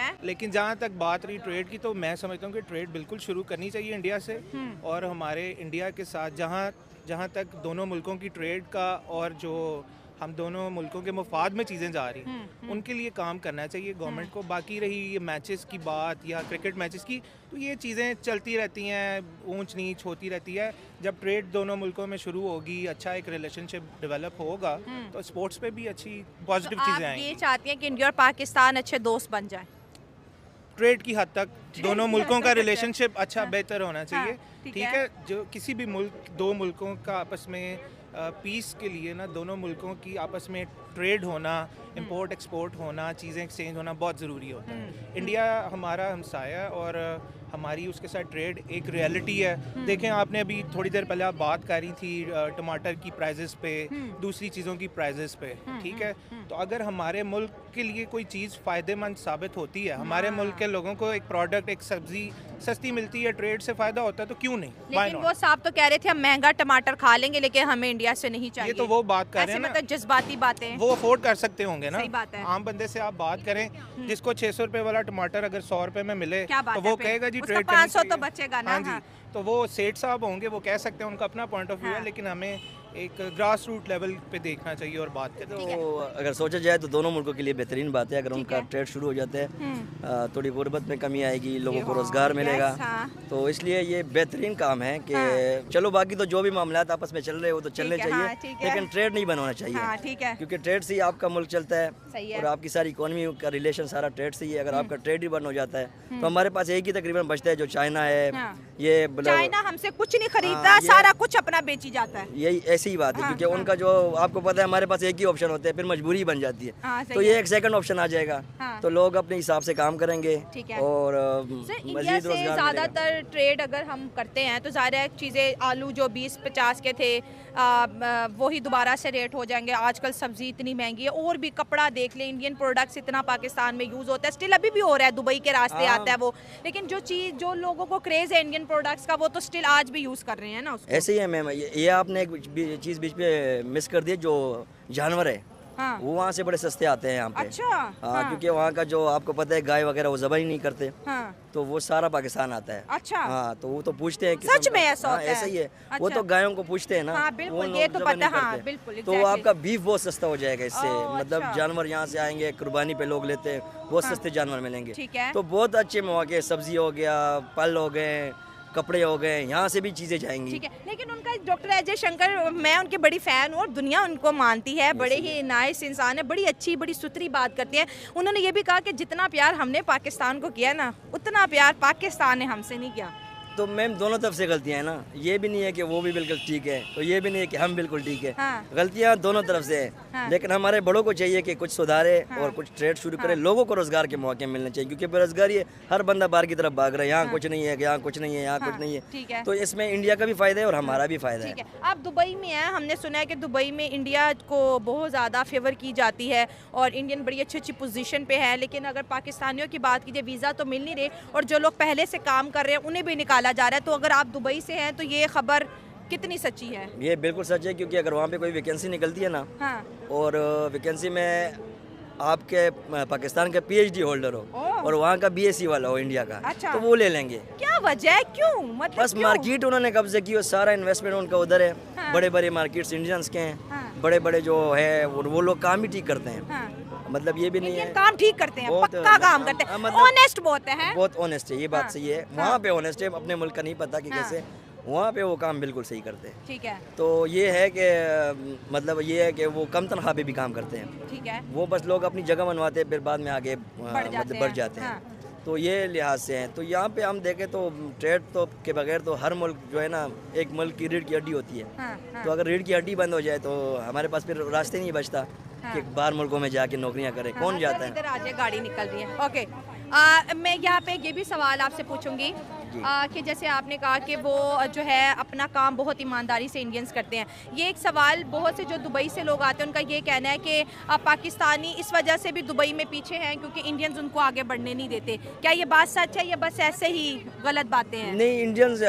है। लेकिन जहाँ तक बात रही ट्रेड की, तो मैं समझता हूँ कि ट्रेड बिल्कुल शुरू करनी चाहिए इंडिया से। और हमारे इंडिया के साथ जहाँ तक दोनों मुल्कों की ट्रेड का और जो हम दोनों मुल्कों के मुफाद में चीज़ें जा रही हैं उनके लिए काम करना चाहिए गवर्नमेंट को। बाकी रही ये मैचेस की बात या क्रिकेट मैचेस की, तो ये चीज़ें चलती रहती हैं, ऊंच नीच होती रहती है। जब ट्रेड दोनों मुल्कों में शुरू होगी, अच्छा एक रिलेशनशिप डेवलप होगा, तो स्पोर्ट्स पे भी अच्छी पॉजिटिव तो चीज़ें आप आएंगी। ये चाहती हैं कि इंडिया और पाकिस्तान अच्छे दोस्त बन जाएं? ट्रेड की हद तक दोनों मुल्कों का अच्छा। रिलेशनशिप अच्छा बेहतर होना चाहिए। हाँ, ठीक ठीक है। है, जो किसी भी मुल्क, दो मुल्कों का आपस में पीस के लिए ना, दोनों मुल्कों की आपस में ट्रेड होना, इंपोर्ट एक्सपोर्ट होना, चीज़ें एक्सचेंज होना बहुत ज़रूरी होता है। इंडिया हमारा हमसाया है और हमारी उसके साथ ट्रेड एक रियलिटी है। देखें, आपने अभी थोड़ी देर पहले आप बात कर रही थी टमाटर की प्राइजेस पे, दूसरी चीज़ों की प्राइजेस पे, ठीक है। तो अगर हमारे मुल्क के लिए कोई चीज़ फ़ायदेमंद साबित होती है, हमारे मुल्क के लोगों को एक प्रोडक्ट, एक सब्ज़ी सस्ती मिलती है, ट्रेड से फ़ायदा होता है, तो क्यों नहीं? Why लेकिन not? वो साहब तो कह रहे थे हम महंगा टमाटर खा लेंगे लेकिन हमें इंडिया से नहीं चाहिए। ये तो वो बात कर रहे हैं ना, मतलब जज्बाती बातें। वो अफोर्ड कर सकते होंगे ना। सही बात है। आम बंदे से आप बात करें, जिसको 600 रुपए वाला टमाटर अगर 100 रुपए में मिले, क्या बात तो है वो फिर? कहेगा जी उसका ट्रेड 500 करनी तो चाहिए। बचेगा ना। हाँ जी, हाँ। तो वो सेठ साहब होंगे, वो कह सकते हैं, उनका अपना पॉइंट ऑफ व्यू है, हाँ। लेकिन हमें एक ग्रास रूट लेवल पे देखना चाहिए और बात करना चाहिए। तो अगर सोचा जाए तो दोनों मुल्कों के लिए बेहतरीन बात है। अगर ठीक उनका है। ट्रेड शुरू हो जाता है, थोड़ी गुर्बत में कमी आएगी, लोगों को हाँ, रोजगार मिलेगा। yes, हाँ। तो इसलिए ये बेहतरीन काम है कि हाँ। चलो, बाकी तो जो भी मामलात आपस में चल रहे हो तो चलने ठीक है, चाहिए, हाँ, ठीक है। लेकिन ट्रेड नहीं बनवाना चाहिए। हाँ, ठीक है। क्योंकि ट्रेड से ही आपका मुल्क चलता है सही है। और आपकी सारी इकोनॉमी का रिलेशन सारा ट्रेड से ही है। अगर आपका ट्रेड ही बंद हो जाता है तो हमारे पास एक ही तकरीबन बचता है, जो चाइना है। हाँ। ये चाइना हमसे कुछ नहीं खरीदता, हाँ, सारा कुछ अपना बेची जाता है। यही ऐसी ही बात है। हाँ, क्योंकि हाँ। उनका जो आपको पता है, हमारे पास एक ही ऑप्शन होता है, फिर मजबूरी बन जाती हाँ, है। सही तो है। ये एक सेकंड ऑप्शन आ जाएगा, हाँ। तो लोग अपने हिसाब से काम करेंगे। ठीक है। और सर, इंडिया मजीद से रोजगार मिलेगा। ज़्यादातर ट्रेड अगर हम करते हैं तो ज़ाहिर है चीज़ें, आलू जो 20-50 के थे वही दोबारा से रेट हो जाएंगे। आजकल सब्जी इतनी महंगी है, और भी कपड़ा देख ले, इंडियन प्रोडक्ट्स इतना पाकिस्तान में यूज़ होता है, स्टिल अभी भी हो रहा है, दुबई के रास्ते हाँ। आता है वो। लेकिन जो चीज़, जो लोगों को क्रेज़ है इंडियन प्रोडक्ट्स का, वो तो स्टिल आज भी यूज़ कर रहे हैं ना उसको। ऐसे ही है मैम। ये आपने एक चीज़ बीच में मिस कर दी, जो जानवर है हाँ। वो वहाँ से बड़े सस्ते आते हैं यहाँ पे। अच्छा। हाँ, हाँ। क्योंकि वहाँ का जो आपको पता है, गाय वगैरह वो ज़बाई नहीं करते, हाँ। तो वो सारा पाकिस्तान आता है। अच्छा। हाँ, तो वो तो पूछते हैं सच में ऐसा होता है? ऐसा ही है। वो अच्छा। तो गायों को पूछते हैं ना। हाँ, बिल्कुल, वो ये लोग तो ज़बाई पता, नहीं हाँ, करते। बिल्कुल, तो वो exactly। आपका बीफ बहुत सस्ता हो जाएगा इससे। ओह, मतलब अच्छा। जानवर यहाँ से आएंगे, कुर्बानी पे लोग लेते हैं, बहुत हाँ। सस्ते जानवर मिलेंगे। ठीक है। तो बहुत अच्छे मौके, सब्जी हो गया, फल हो गए, कपड़े हो गए, यहाँ से भी चीज़ें जाएंगी। ठीक है। लेकिन उनका डॉक्टर अजय शंकर, मैं उनकी बड़ी फ़ैन हूँ और दुनिया उनको मानती है, बड़े ही नाइस इंसान है, बड़ी अच्छी, बड़ी सुथरी बात करते हैं। उन्होंने ये भी कहा कि जितना प्यार हमने पाकिस्तान को किया ना, उतना प्यार पाकिस्तान ने हमसे नहीं किया। तो मैम, दोनों तरफ से गलतियाँ हैं ना। ये भी नहीं है कि वो भी बिल्कुल ठीक है, तो ये भी नहीं है कि हम बिल्कुल ठीक है। हाँ। गलतियाँ दोनों तरफ से हैं। हाँ। लेकिन हमारे बड़ों को चाहिए कि कुछ सुधारे हाँ। और कुछ ट्रेड शुरू करे, लोगों को रोजगार के मौके मिलने चाहिए। क्योंकि बेरोजगारी है, हर बंदा बाहर की तरफ भाग रहा है, यहाँ कुछ नहीं है, यहाँ कुछ नहीं है, यहाँ कुछ नहीं है। ठीक है। तो इसमें इंडिया का भी फायदा है और हमारा भी फायदा ठीक है। है। आप दुबई में हैं, हमने सुना है कि दुबई में इंडिया को बहुत ज़्यादा फेवर की जाती है और इंडियन बड़ी अच्छी अच्छी पोजीशन पे है। लेकिन अगर पाकिस्तानियों की बात कीजिए, वीज़ा तो मिल नहीं रहे और जो लोग पहले से काम कर रहे हैं उन्हें भी निकाला जा रहा है। तो अगर आप दुबई से हैं तो ये खबर कितनी सच्ची है? ये बिल्कुल सच है। क्योंकि अगर वहाँ पे कोई वैकेंसी निकलती है ना, हाँ। और वैकेंसी में आपके पाकिस्तान का PhD होल्डर हो ओह। और वहाँ का BSc वाला हो इंडिया का, अच्छा। तो वो ले लेंगे। क्या वजह है, क्यों? मतलब बस क्यों? मार्केट उन्होंने कब्जे की और सारा इन्वेस्टमेंट उनका उधर है। हाँ। बड़े बड़े मार्केट्स इंडियंस के हैं। हाँ। बड़े बड़े जो है वो लोग काम ही ठीक करते हैं। हाँ। मतलब ये भी नहीं इंडियन है। काम ठीक करते हैं, बहुत- पक्का काम करते हैं, मतलब- ऑनेस्ट बहुत है। बहुत ऑनेस्ट है, ये बात हाँ। सही है। हाँ। वहाँ पे ऑनेस्ट है, अपने मुल्क का नहीं पता कि हाँ। कैसे, वहाँ पे वो काम बिल्कुल सही करते हैं। ठीक है। तो ये है कि मतलब ये है कि वो कम तनख्वाह पे भी काम करते हैं। ठीक है। वो बस लोग अपनी जगह बनवाते हैं, फिर बाद में आगे जाते बढ़ हैं। जाते हैं। हाँ। तो ये लिहाज से हैं। तो यहाँ पे हम देखें तो ट्रेड तो के बगैर तो हर मुल्क जो है ना, एक मुल्क की रीढ़ की हड्डी होती है। हाँ, हाँ। तो अगर रीढ़ की हड्डी बंद हो जाए तो हमारे पास फिर रास्ते नहीं बचता हाँ। कि बाहर मुल्कों में जाके नौकरियाँ करें। कौन हाँ, जाता सर, है? इधर आ जाए, गाड़ी निकल रही है। ओके। मैं यहाँ पे ये भी सवाल आपसे पूछूंगी कि जैसे आपने कहा कि वो जो है अपना काम बहुत ईमानदारी से इंडियंस करते हैं। ये एक सवाल, बहुत से जो दुबई से लोग आते हैं उनका ये कहना है कि पाकिस्तानी इस वजह से भी दुबई में पीछे हैं क्योंकि इंडियंस उनको आगे बढ़ने नहीं देते। क्या ये बात सच है या बस ऐसे ही गलत बातें हैं? नहीं, इंडियंस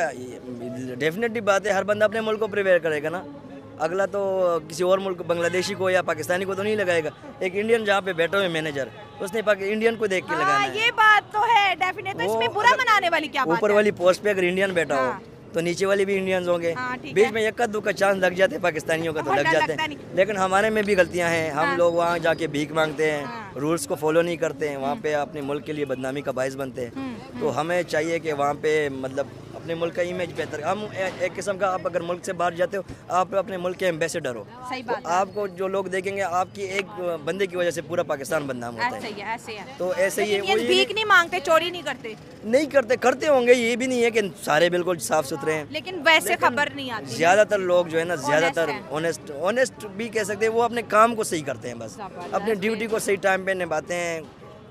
डेफिनेटली बात है, हर बंदा अपने मुल्क को प्रिपेयर करेगा ना। अगला तो किसी और मुल्क, बांग्लादेशी को या पाकिस्तानी को तो नहीं लगाएगा। एक इंडियन जहाँ पे बैठे हुए मैनेजर, उसने इंडियन को देख के लगाना है। ये बात तो है डेफिनेट। तो इसमें बुरा मनाने वाली क्या बात ऊपर है? वाली पोस्ट पे अगर इंडियन बैठा हाँ। हो तो नीचे वाले भी इंडियंस होंगे। हाँ, ठीक बीच है। में एक दुक्का चांस लग जाते पाकिस्तानियों का तो लग वरना जाते लगता हैं, नहीं। लेकिन हमारे में भी गलतियां हैं। हम हाँ। लोग वहाँ जाके भीख मांगते हैं, हाँ। रूल्स को फॉलो नहीं करते हैं, वहाँ पे अपने मुल्क के लिए बदनामी का बायस बनते हैं। तो हमें चाहिए कि वहाँ पे मतलब अपने मुल्क का इमेज बेहतर। हम एक किस्म का, आप अगर मुल्क से बाहर जाते हो आप अपने मुल्क के एम्बेसडर हो। सही तो बात है। आपको जो लोग देखेंगे आपकी एक बंदे की वजह से पूरा पाकिस्तान बदनाम होता ऐसे है। ही है, ऐसे ही है। तो ऐसे ही है, लेकिन वो ये ये भीख नहीं मांगते, चोरी नहीं करते, नहीं करते होंगे, ये भी नहीं है कि सारे बिल्कुल साफ सुथरे हैं। लेकिन वैसे खबर नहीं आती। ज्यादातर लोग जो है ना, ज्यादातर हैं। ऑनेस्ट भी कह सकते हैं, वो अपने काम को सही करते हैं, बस जबरदस्त। अपनी ड्यूटी को सही टाइम पे निभाते हैं,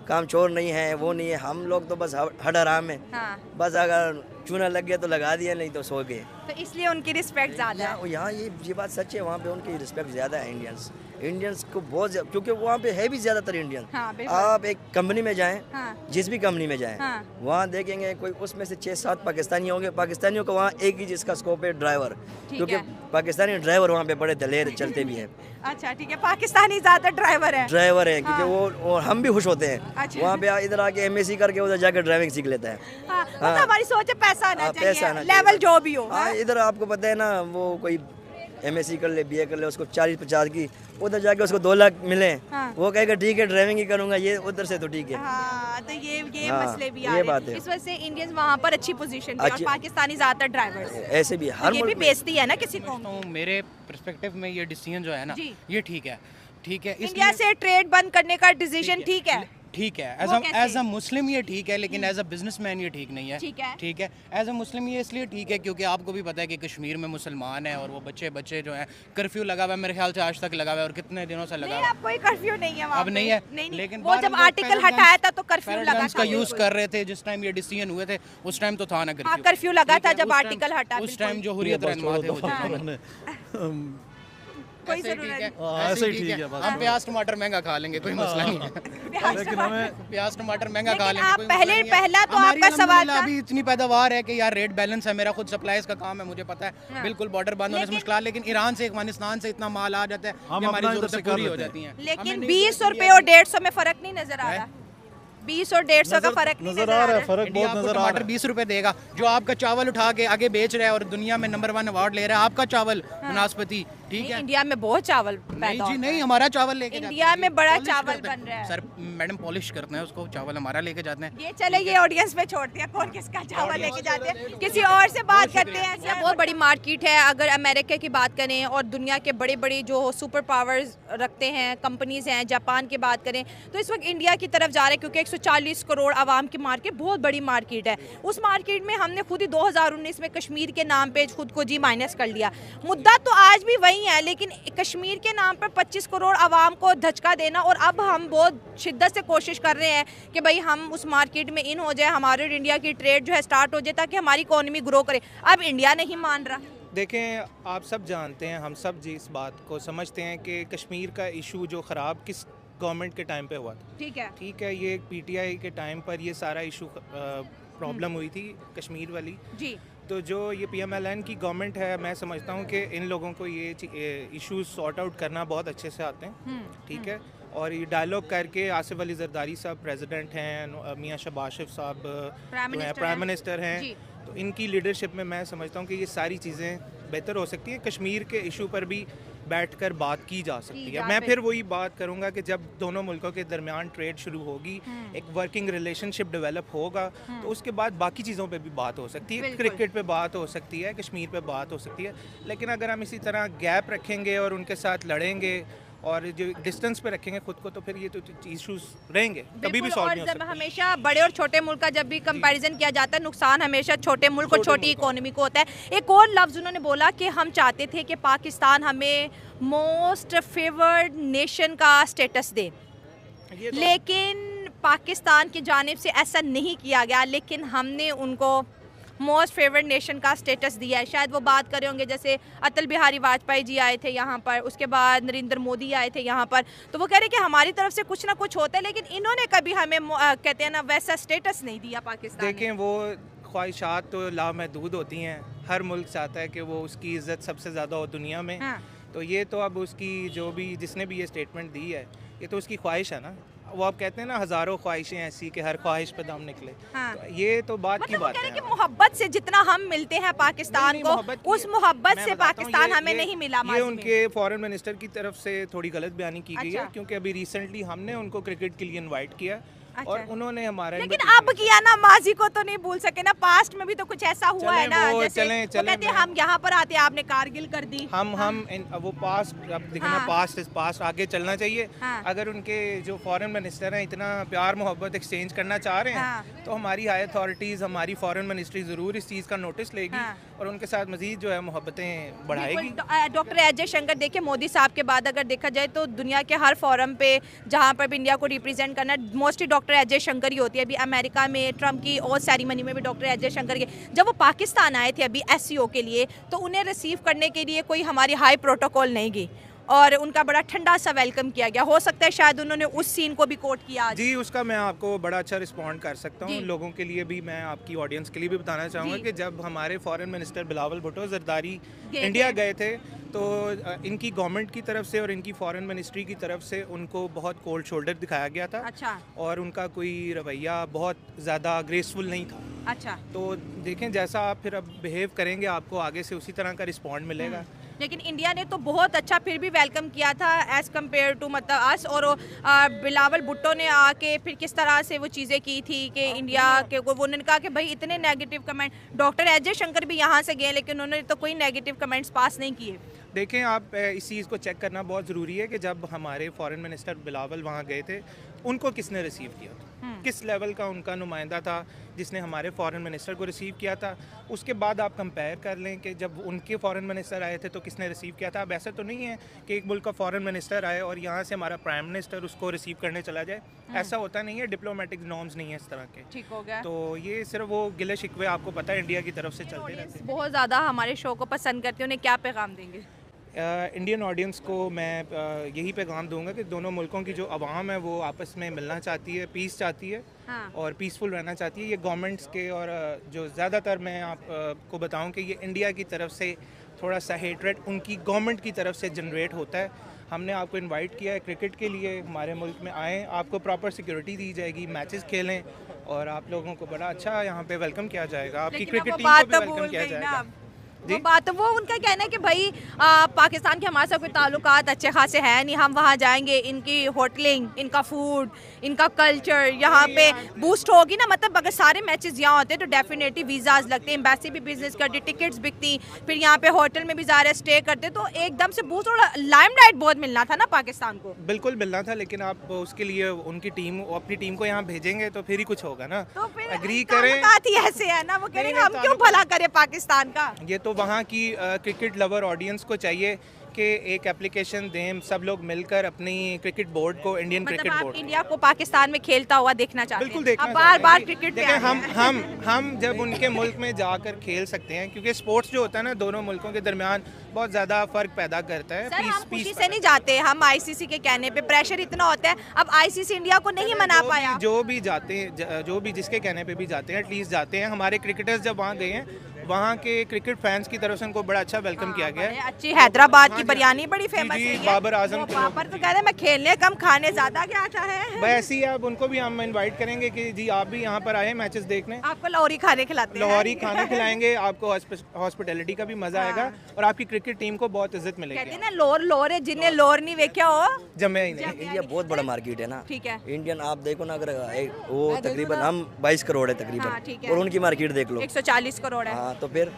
काम चोर नहीं है, वो नहीं है। हम लोग तो बस हड हराम है, हाँ। बस अगर चूना लग गया तो लगा दिया, नहीं तो सो गए। तो इसलिए उनकी रिस्पेक्ट ज्यादा है। यहाँ ये बात सच है, वहाँ पे उनकी रिस्पेक्ट ज़्यादा है इंडियंस को बहुत ज़्यादा, क्योंकि वहाँ पे है भी ज़्यादातर इंडियन। हाँ, बिल्कुल। आप एक कंपनी में जाएं, हाँ। जिस भी कंपनी में जाएं, हाँ। वहाँ देखेंगे कोई उसमें से 6-7 पाकिस्तानी होंगे। पाकिस्तानियों का वहाँ एक ही जिसका स्कोप है, ड्राइवर, ठीक क्योंकि है। पाकिस्तानी ड्राइवर वहाँ पे बड़े दलेर चलते भी हैं। अच्छा, ठीक है। पाकिस्तानी ज्यादा ड्राइवर है। ड्राइवर हैं क्योंकि हाँ। वो और हम भी खुश होते हैं। अच्छा। वहाँ पे इधर आके MSc करके उधर जाकर ड्राइविंग सीख लेता है। हाँ, वो तो हमारी सोच है, पैसा आना हाँ, चाहिए, पैसा आना चाहिए। लेवल जो भी हो। हाँ, इधर आपको पता है ना, वो कोई MSc कर ले, BA कर ले, उसको 40-50 की, उधर जाके उसको 2 लाख मिले, हाँ। वो कहेगा ठीक है ड्राइविंग ही करूंगा, ये उधर से तो ठीक है। हाँ, तो ये हाँ, मसले भी ये आ रहे बात हैं। है। इस वजह से इंडियंस वहाँ पर अच्छी पोजीशन पे और अच्छी- पाकिस्तानी ज्यादातर ड्राइवर्स। ऐसे भी हर ये भी मुल्क में। बेइज्जती है ना किसी को। तो मेरे पर्सपेक्टिव में ये डिसीजन जो है ना, जी। ये ठीक है, ठीक है। इंडिया से ट्रेड बंद करने का डिसीजन ठीक है। ठीक है, वो कैसे? एज अ मुस्लिम ये ठीक है, लेकिन एज अ बिजनेसमैन ये ठीक नहीं है। ठीक है। ठीक है, एज अ मुस्लिम ये इसलिए ठीक है क्योंकि आपको भी पता है कि कश्मीर में मुसलमान है और वो बच्चे जो हैं, कर्फ्यू लगा हुआ है, मेरे ख्याल से आज तक लगा हुआ है और कितने दिनों से लगा नहीं, हुआ है। अब कोई कर्फ्यू नहीं है वहाँ अब पे। नहीं है, नहीं, लेकिन वो जब आर्टिकल हटाया था तो कर्फ्यू लगा का था। यूज बिल्कुल। कर रहे थे जिस टाइम ये डिसीजन हुए थे, उस टाइम तो था ना हाँ, कर्फ्यू लगा ठीक था है, जब उस टाइम- आर्टिकल हटा, उस टाइम बिल्कुल। जो हुर्रियत रहनुमा थे वो हाँ। हाँ। कोई ऐसे ही जरूरत ठीक है, नहीं। ऐसे ही ठीक है। हम प्याज टमाटर महंगा खा लेंगे, कोई मसला नहीं है। लेकिन हमें प्याज टमाटर महंगा खा लेकिन लेंगे, आप कोई मसला नहीं है। पहला तो हमारी आपका सवाल अल्हम्दुलिल्लाह था। अभी इतनी पैदावार है कि यार रेट बैलेंस है, मेरा खुद सप्लाईज का काम है, मुझे पता है। हाँ। बिल्कुल बॉर्डर बंद होने से लेकिन- मुश्किल, लेकिन ईरान से अफगानिस्तान से इतना माल आ जाता है हम कि हमारी अपना इधर से जरूरतें कर पूरी हो लेते हैं। जाती हैं। लेकिन हमें नहीं 20 जरूरत रुपए है। और 150 में फर्क नहीं नजर आ रहा। 20 और 150 का फर्क नहीं नजर आ रहा है, फर्क इंडिया बहुत आपको नजर आ टमाटर रहा है। 20 रुपए देगा, जो आपका चावल उठा के आगे बेच रहा है और दुनिया में नंबर 1 अवार्ड ले रहा है, आपका चावल बनास्पति, ठीक नहीं, है। इंडिया में बहुत चावल नहीं पैदा जी होता नहीं, है। हमारा चावल लेके जाते इंडिया हैं। में बड़ा पॉलिश चावल करते हैं। बन रहा है। सर मैडम पॉलिश करते हैं उसको, चावल हमारा लेके जाते हैं। ये चले, ये ऑडियंस में छोड़ दिया, कौन किसका चावल लेके जाते हैं, किसी और से बात करते हैं। ऐसे बहुत बड़ी मार्केट है। अगर अमेरिका की बात करें और दुनिया के बड़े बड़े जो सुपर पावर्स रखते हैं कंपनीज हैं, जापान की बात करें, तो इस वक्त इंडिया की तरफ जा रहे हैं क्योंकि 140 करोड़ आवाम की मार्केट बहुत बड़ी मार्केट है। उस मार्केट में हमने खुद ही 2019 में कश्मीर के नाम पे खुद को जी माइनस कर लिया। मुद्दा तो आज भी वही है, लेकिन कश्मीर के नाम पर 25 करोड़ आवाम को धचका देना, और अब हम बहुत शिद्दत से कोशिश कर रहे हैं कि भाई हम उस मार्केट में इन हो जाए, हमारे और इंडिया की ट्रेड जो है स्टार्ट हो जाए ताकि हमारी इकोनॉमी ग्रो करे। अब इंडिया नहीं मान रहा। देखें, आप सब जानते हैं, हम सब जी इस बात को समझते हैं कि कश्मीर का इशू जो ख़राब किस गवर्नमेंट के टाइम पे हुआ था। ठीक है। ठीक है, ये PTI के टाइम पर ये सारा इशू प्रॉब्लम हुई थी कश्मीर वाली। जी। तो जो ये PMLN की गवर्नमेंट है, मैं समझता हूँ कि इन लोगों को ये इश्यूज सॉर्ट आउट करना बहुत अच्छे से आते हैं। ठीक है, और ये डायलॉग करके आसिफ अली जरदारी साहब प्रेसिडेंट हैं, मियाँ शहबाज शरीफ साहब प्राइम मिनिस्टर हैं, जी। तो इनकी लीडरशिप में मैं समझता हूँ कि ये सारी चीज़ें बेहतर हो सकती हैं। कश्मीर के इशू पर भी बैठकर बात की जा सकती है। मैं फिर वही बात करूंगा कि जब दोनों मुल्कों के दरमियान ट्रेड शुरू होगी, एक वर्किंग रिलेशनशिप डेवलप होगा, तो उसके बाद बाकी चीज़ों पे भी बात हो सकती है। क्रिकेट पे बात हो सकती है, कश्मीर पे बात हो सकती है। लेकिन अगर हम इसी तरह गैप रखेंगे और उनके साथ लड़ेंगे और जो डिस्टेंस पे रखेंगे खुद को, तो फिर ये तो इश्यूज रहेंगे, कभी भी सॉल्व नहीं हो जब सकते। हमेशा बड़े और छोटे मुल्क का जब भी कंपैरिजन किया जाता है, नुकसान हमेशा छोटे मुल्क और छोटी इकोनॉमी को होता है। एक और लफ्ज़ उन्होंने बोला कि हम चाहते थे कि पाकिस्तान हमें मोस्ट फेवर्ड नेशन का स्टेटस दे, लेकिन पाकिस्तान की जानिब से ऐसा नहीं किया गया, लेकिन हमने उनको मोस्ट फेवरेट नेशन का स्टेटस दिया है। शायद वो बात कर रहे होंगे जैसे अटल बिहारी वाजपेयी जी आए थे यहाँ पर, उसके बाद नरेंद्र मोदी आए थे यहाँ पर, तो वो कह रहे हैं कि हमारी तरफ से कुछ ना कुछ होता है, लेकिन इन्होंने कभी हमें कहते हैं ना वैसा स्टेटस नहीं दिया पाकिस्तान ने। देखें, वो ख्वाहिशात तो लामहदूद होती हैं। हर मुल्क चाहता है कि वो उसकी इज़्ज़त सबसे ज़्यादा हो दुनिया में। हाँ। तो ये तो अब उसकी जो भी जिसने भी ये स्टेटमेंट दी है, ये तो उसकी ख्वाहिश है ना। वो आप कहते हैं ना हज़ारों ख्वाहिशें ऐसी कि हर ख्वाहिश पे दम निकले। हाँ। तो ये तो बात की मतलब वो बात कह रहे है। हैं कि मोहब्बत से जितना हम मिलते हैं पाकिस्तान नहीं, को, मोहब्बत की- उस मोहब्बत मैं से बताता हूँ, पाकिस्तान ये- हमें ये- नहीं मिला ये माजी में। उनके फॉरेन मिनिस्टर की तरफ से थोड़ी गलत बयानी की गई है, अच्छा। क्योंकि अभी रिसेंटली हमने उनको क्रिकेट के लिए इनवाइट किया अच्छा। और उन्होंने हमारा लेकिन invitation अब किया ना, माजी को तो नहीं भूल सके ना, पास्ट में भी तो कुछ ऐसा हुआ है ना, वो- जैसे चलें- वो चलें, कहते हैं मैं- हम यहाँ पर आते हैं, आपने कारगिल कर दी। वो पास्ट, अब देखो ना, हाँ। पास्ट इज पास्ट, आगे चलना चाहिए। हाँ। अगर उनके जो फॉरेन मिनिस्टर हैं इतना प्यार मोहब्बत एक्सचेंज करना चाह रहे हैं, हाँ। तो हमारी हाई अथॉरिटीज़, हमारी फॉरेन मिनिस्ट्री ज़रूर इस चीज़ का नोटिस लेगी हाँ। और उनके साथ मजीद जो है मोहब्बतें बढ़ाएगी। डॉक्टर अजय शंकर, देखिए मोदी साहब के बाद अगर देखा जाए तो दुनिया के हर फोरम पे जहाँ पर भी इंडिया को रिप्रेजेंट करना, मोस्टली डॉक्टर अजय शंकर ही होती है। अभी अमेरिका में ट्रम्प की और सेरेमनी में भी डॉक्टर अजय शंकर के, जब वो पाकिस्तान आए थे अभी SCO के लिए, तो उन्हें रिसीव करने के लिए कोई हमारी हाई प्रोटोकॉल नहीं गई और उनका बड़ा ठंडा सा वेलकम किया गया। हो सकता है शायद उन्होंने उस सीन को भी कोट किया आज। जी, उसका मैं आपको बड़ा अच्छा रिस्पॉन्ड कर सकता हूँ। जी। लोगों के लिए भी, मैं आपकी ऑडियंस के लिए भी बताना चाहूँगा जी। कि जब हमारे फॉरेन मिनिस्टर बिलावल भुट्टो जरदारी गए इंडिया थे। गए थे, तो इनकी गवर्नमेंट की तरफ से और इनकी फॉरेन मिनिस्ट्री की तरफ से उनको बहुत कोल्ड शोल्डर दिखाया गया था अच्छा और उनका कोई रवैया बहुत ज़्यादा ग्रेसफुल नहीं था। अच्छा। तो देखें, जैसा आप फिर अब बिहेव करेंगे, आपको आगे से उसी तरह का रिस्पॉन्ड मिलेगा। लेकिन इंडिया ने तो बहुत अच्छा फिर भी वेलकम किया था एज़ कम्पेयर टू मतलब अस, और बिलावल भुट्टो ने आके फिर किस तरह से वो चीज़ें की थी कि इंडिया के वो, उन्होंने कहा कि भाई इतने negative comment, doctor Ajay Shankar भी यहाँ से गए लेकिन उन्होंने तो कोई नेगेटिव कमेंट्स पास नहीं किए। देखें, आप इस चीज़ को चेक करना बहुत ज़रूरी है कि जब हमारे फॉरेन मिनिस्टर बिलावल वहाँ गए थे, उनको किसने रिसीव किया था, किस लेवल का उनका नुमाइंदा था जिसने हमारे फॉरेन मिनिस्टर को रिसीव किया था। उसके बाद आप कंपेयर कर लें कि जब उनके फॉरेन मिनिस्टर आए थे तो किसने रिसीव किया था। अब ऐसा तो नहीं है कि एक मुल्क का फॉरेन मिनिस्टर आए और यहाँ से हमारा प्राइम मिनिस्टर उसको रिसीव करने चला जाए, ऐसा होता नहीं है। डिप्लोमेटिक नॉर्म्स नहीं है इस तरह के। ठीक हो गया। तो ये सिर्फ वो गिले शिकवे आपको पता है इंडिया की तरफ से चलते रहते हैं। बहुत ज़्यादा हमारे शो को पसंद करते हैं, उन्हें क्या पैगाम देंगे? इंडियन ऑडियंस को मैं यही पैगाम दूंगा कि दोनों मुल्कों की जो आवाम है वो आपस में मिलना चाहती है, पीस चाहती है हाँ। और पीसफुल रहना चाहती है। ये गवर्नमेंट्स के और जो ज़्यादातर मैं आपको बताऊं कि ये इंडिया की तरफ से थोड़ा सा हेट्रेड उनकी गवर्नमेंट की तरफ से जनरेट होता है। हमने आपको इनवाइट किया है क्रिकेट के लिए, हमारे मुल्क में आएँ, आपको प्रॉपर सिक्योरिटी दी जाएगी, मैचेस खेलें और आप लोगों को बड़ा अच्छा यहाँ पे वेलकम किया जाएगा। आपकी क्रिकेट टीम को भी वेलकम किया जाएगा। वो बात, वो उनका कहना है कि भाई पाकिस्तान के हमारे साथ कोई ताल्लुकात अच्छे खासे हैं नहीं, हम वहाँ जाएंगे, इनकी होटलिंग, इनका फूड, इनका कल्चर यहाँ पे बूस्ट होगी ना। मतलब अगर सारे मैचेस यहाँ होते तो डेफिनेटली वीज़ाज लगते, एम्बेसी भी बिजनेस करती, टिकट्स बिकती, फिर यहाँ पे होटल में भी ज़्यादा स्टे करते, तो एकदम से बूस्ट और लाइमलाइट बहुत मिलना था ना पाकिस्तान को। बिल्कुल मिलना था, लेकिन आप उसके लिए उनकी टीम, अपनी टीम को यहाँ भेजेंगे तो फिर ही कुछ होगा ना। तो फिर एग्री करें, ताल्लुकात ही ऐसे है ना, वो कह रहे हैं नहीं, हम क्यों भला करें पाकिस्तान का। ये तो वहाँ की क्रिकेट लवर ऑडियंस को चाहिए कि एक एप्लीकेशन दें, सब लोग मिलकर अपनी क्रिकेट बोर्ड को, इंडियन मतलब क्रिकेट आप बोर्ड, इंडिया को पाकिस्तान में खेलता हुआ देखना चाहते हैं? बिल्कुल देखना अब बार बार चाहते हैं। क्रिकेट पे देखें, आ रहे हैं। हम जब उनके मुल्क में जाकर खेल सकते हैं, क्योंकि स्पोर्ट्स जो होता है ना दोनों मुल्कों के दरमियान बहुत ज़्यादा फ़र्क पैदा करता है। सर, हम खुशी पीस से नहीं जाते, हम ICC के कहने पे प्रेशर इतना होता है। अब ICC इंडिया को नहीं मना पाया। जो भी जाते हैं, जो भी जिसके कहने पे भी जाते हैं, एटलीस्ट जाते हैं। हमारे क्रिकेटर्स जब वहाँ गए हैं, वहाँ के क्रिकेट फैंस की तरफ से उनको बड़ा अच्छा वेलकम किया गया है। अच्छी हैदराबाद की बिरयानी बड़ी फेमस जी, है। बाबर आजम के वहाँ पर तो कह रहे हैं मैं खेलने कम खाने ज्यादा क्या आता है। भाई ऐसे ही आप उनको भी हम इनवाइट करेंगे कि जी आप भी यहाँ पर आए मैचेस देखने, आपको लाहौरी खाने खिलाते हैं। लाहौरी खाने खिलाएंगे, आपको हॉस्पिटैलिटी का भी मजा आएगा और आपकी क्रिकेट टीम को बहुत इज्जत कहते मिलेगी। हैं ना लोर लोर है, जिन्हें लोर नहीं वेख्या हो जमे ही नहीं। इंडिया बहुत बड़ा मार्केट है ना। ठीक है। इंडियन आप देखो ना, अगर वो तकरीबन हम 22 करोड़ है हाँ, ठीक तकरीबन, है। और उनकी मार्केट देख लो 140 करोड़ है। हाँ, तो फिर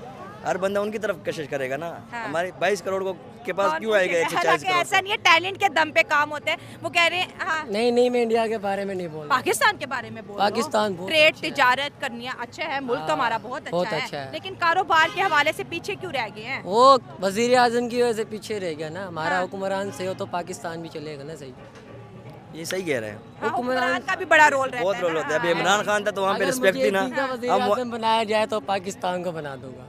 हर बंदा उनकी तरफ कोशिश करेगा ना। हाँ। हमारे 22 करोड़ को के पास और क्यों आएगा 140 हालांकि करोड़? ऐसा नहीं है, टैलेंट के दम पे काम होता है। वो कह रहे हैं हाँ, नहीं मैं इंडिया के बारे में नहीं बोल रहा। पाकिस्तान के बारे में बोलो। पाकिस्तान बहुत ट्रेड तिजारत करनी है, अच्छा है, मुल्क तो हमारा बहुत बहुत अच्छा अच्छा है, है। लेकिन कारोबार के हवाले से पीछे क्यों रह गए हैं? वो वजीर आजम की वजह से पीछे रह गया ना। हमारा हाँ। हुक्मरान सही हो तो पाकिस्तान भी चलेगा ना सही। ये सही कह रहे हैं। हाँ, हुक्मरान का भी बड़ा रोल रहता बहुत है रोल ना। होता है। अभी इमरान खान था तो वहाँ पे अगर रिस्पेक्ट मुझे थी ना। एक दिन का वजीर हम आजम बनाया जाए तो पाकिस्तान को बना दूंगा।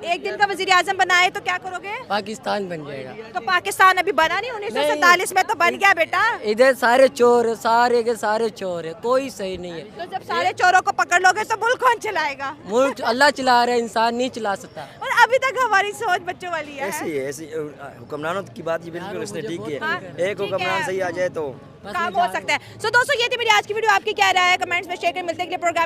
एक दिन का वजीर आजम बनाए तो क्या करोगे? पाकिस्तान बन जाएगा। तो पाकिस्तान अभी बना नहीं, 1947 में तो बन गया बेटा। इधर सारे चोर है, सारे के सारे चोर है, कोई सही नहीं है। तो जब सारे चोरों को पकड़ लोगे तो मुल्क कौन चलाएगा? मुल्क अल्लाह चला रहा है, इंसान नहीं चला सकता। और अब अभी तक हमारी सोच बच्चों वाली है। ऐसी है, ऐसी हुक्मरानों की बात ये बिल्कुल उसने ठीक की हाँ, है। एक ठीक हुक्मरान है। सही आ जाए तो काम हो सकता है। सो दोस्तों ये थी मेरी आज की वीडियो, आपकी क्या राय है कमेंट्स में शेयर करें। मिलते हैं अगले प्रोग्राम